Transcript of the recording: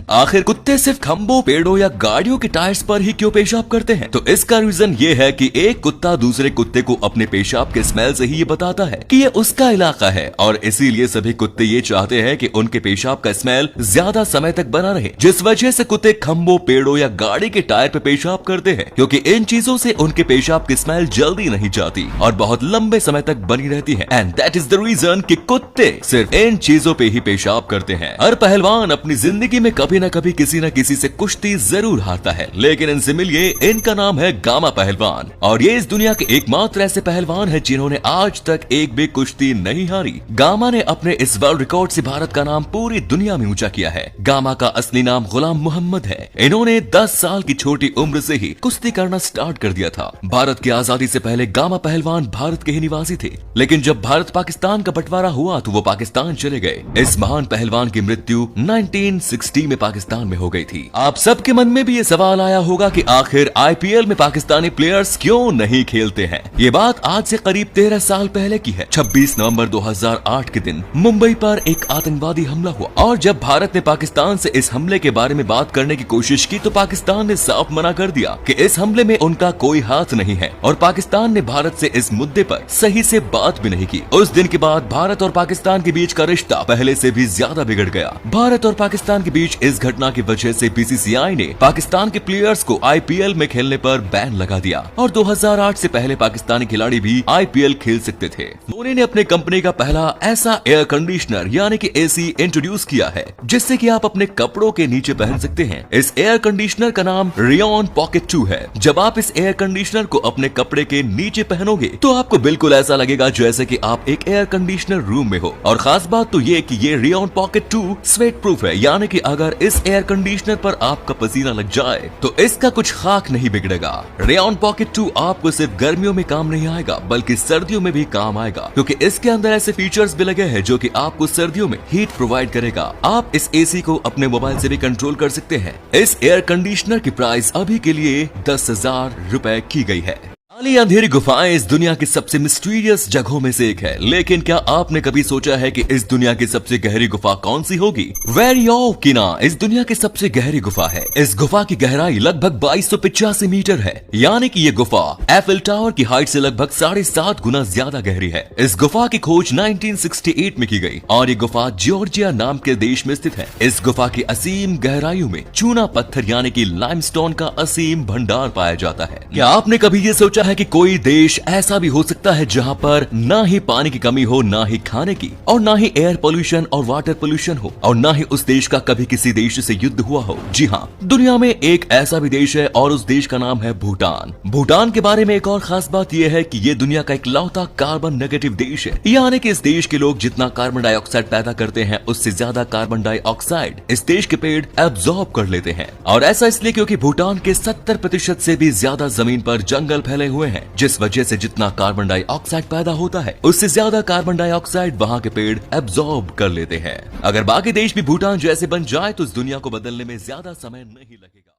आखिर कुत्ते सिर्फ खंभों, पेड़ों या गाड़ियों के टायर्स पर ही क्यों पेशाब करते हैं? तो इसका रीजन ये है कि एक कुत्ता दूसरे कुत्ते को अपने पेशाब के स्मेल से ही ये बताता है कि ये उसका इलाका है, और इसीलिए सभी कुत्ते ये चाहते हैं कि उनके पेशाब का स्मेल ज्यादा समय तक बना रहे, जिस वजह से कुत्ते खंभों, पेड़ों या गाड़ी के टायर पे पेशाब करते हैं, क्योंकि इन चीजों से उनके पेशाब की स्मेल जल्दी नहीं जाती और बहुत लंबे समय तक बनी रहती है। And that is the reason कि कुत्ते सिर्फ इन चीजों पे ही पेशाब करते हैं। हर पहलवान अपनी जिंदगी में कभी न कभी किसी न किसी से कुश्ती जरूर हारता है, लेकिन इनसे मिलिए, इनका नाम है गामा पहलवान, और ये इस दुनिया के एकमात्र ऐसे पहलवान है जिन्होंने आज तक एक भी कुश्ती नहीं हारी। गामा ने अपने इस वर्ल्ड रिकॉर्ड से भारत का नाम पूरी दुनिया में ऊंचा किया है। गामा का असली नाम गुलाम मोहम्मद है। इन्होंने 10 साल की छोटी उम्र से ही कुश्ती करना स्टार्ट कर दिया था। भारत की आजादी से पहले गामा पहलवान भारत के ही निवासी थे, लेकिन जब भारत पाकिस्तान का बंटवारा हुआ तो वो पाकिस्तान चले गए। इस महान पहलवान की मृत्यु 1960 में पाकिस्तान में हो गई थी। आप सबके मन में भी ये सवाल आया होगा कि आखिर आईपीएल में पाकिस्तानी प्लेयर्स क्यों नहीं खेलते हैं। ये बात आज से करीब 13 साल पहले की है। 26 नवंबर 2008 के दिन मुंबई पर एक आतंकवादी हमला हुआ, और जब भारत ने पाकिस्तान से इस हमले के बारे में बात करने की कोशिश की तो पाकिस्तान ने साफ मना कर दिया कि इस हमले में उनका कोई हाथ नहीं है, और पाकिस्तान ने भारत से इस मुद्दे पर सही से बात भी नहीं की। उस दिन के बाद भारत और पाकिस्तान के बीच का रिश्ता पहले से भी ज्यादा बिगड़ गया। भारत और पाकिस्तान के बीच इस घटना की वजह से बीसीसीआई ने पाकिस्तान के प्लेयर्स को आईपीएल में खेलने पर बैन लगा दिया, और 2008 से पहले पाकिस्तानी खिलाड़ी भी आईपीएल खेल सकते थे। धोनी ने अपने कंपनी का पहला ऐसा एयर कंडीशनर यानी कि एसी इंट्रोड्यूस किया है, जिससे कि आप अपने कपड़ों के नीचे पहन सकते हैं। इस एयर कंडीशनर का नाम रेयॉन पॉकेट 2 है। जब आप इस एयर कंडीशनर को अपने कपड़े के नीचे पहनोगे तो आपको बिल्कुल ऐसा लगेगा जैसे कि आप एक एयर कंडीशनर रूम में हो। और खास बात तो ये कि ये रेयॉन पॉकेट 2 स्वेट प्रूफ है, यानी कि अगर इस एयर कंडीशनर पर आपका पसीना लग जाए तो इसका कुछ खाक नहीं बिगड़ेगा। रेयॉन पॉकेट 2 आपको सिर्फ गर्मियों में काम नहीं आएगा बल्कि सर्दियों में भी काम आएगा, क्योंकि इसके अंदर ऐसे फीचर्स भी लगे हैं जो कि आपको सर्दियों में हीट प्रोवाइड करेगा। आप इस एसी को अपने मोबाइल से भी कंट्रोल कर सकते हैं। इस एयर कंडीशनर की प्राइस अभी के लिए 10,000 रुपए की गई है। काली अंधेरी गुफाएं इस दुनिया की सबसे मिस्टीरियस जगहों में से एक है, लेकिन क्या आपने कभी सोचा है कि इस दुनिया की सबसे गहरी गुफा कौन सी होगी? वेरी ऑफ किना इस दुनिया की सबसे गहरी गुफा है। इस गुफा की गहराई लगभग 2285 मीटर है, यानी कि ये गुफा एफिल टावर की हाइट से लगभग 7.5 गुना ज्यादा गहरी है। इस गुफा की खोज 1968 में की गई, और ये गुफा जॉर्जिया नाम के देश में स्थित है। इस गुफा की असीम गहराइयों में चूना पत्थर यानी कि लाइमस्टोन का असीम भंडार पाया जाता है। क्या आपने कभी ये सोचा है कि कोई देश ऐसा भी हो सकता है जहां पर ना ही पानी की कमी हो, ना ही खाने की, और ना ही एयर पोल्यूशन और वाटर पोल्यूशन हो, और ना ही उस देश का कभी किसी देश से युद्ध हुआ हो? जी हाँ, दुनिया में एक ऐसा भी देश है, और उस देश का नाम है भूटान। भूटान के बारे में एक और खास बात यह है कि ये दुनिया का इकलौता कार्बन नेगेटिव देश है, यानी कि इस देश के लोग जितना कार्बन डाइऑक्साइड पैदा करते हैं उससे ज्यादा कार्बन डाइऑक्साइड इस देश के पेड़ एब्जॉर्ब कर लेते हैं। और ऐसा इसलिए क्योंकि भूटान के 70% से भी ज्यादा जमीन पर जंगल फैले हुए हैं, जिस वजह से जितना कार्बन डाइऑक्साइड पैदा होता है उससे ज्यादा कार्बन डाइऑक्साइड वहां के पेड़ एब्जॉर्ब कर लेते हैं। अगर बाकी देश भी भूटान जैसे बन जाए तो इस दुनिया को बदलने में ज्यादा समय नहीं लगेगा।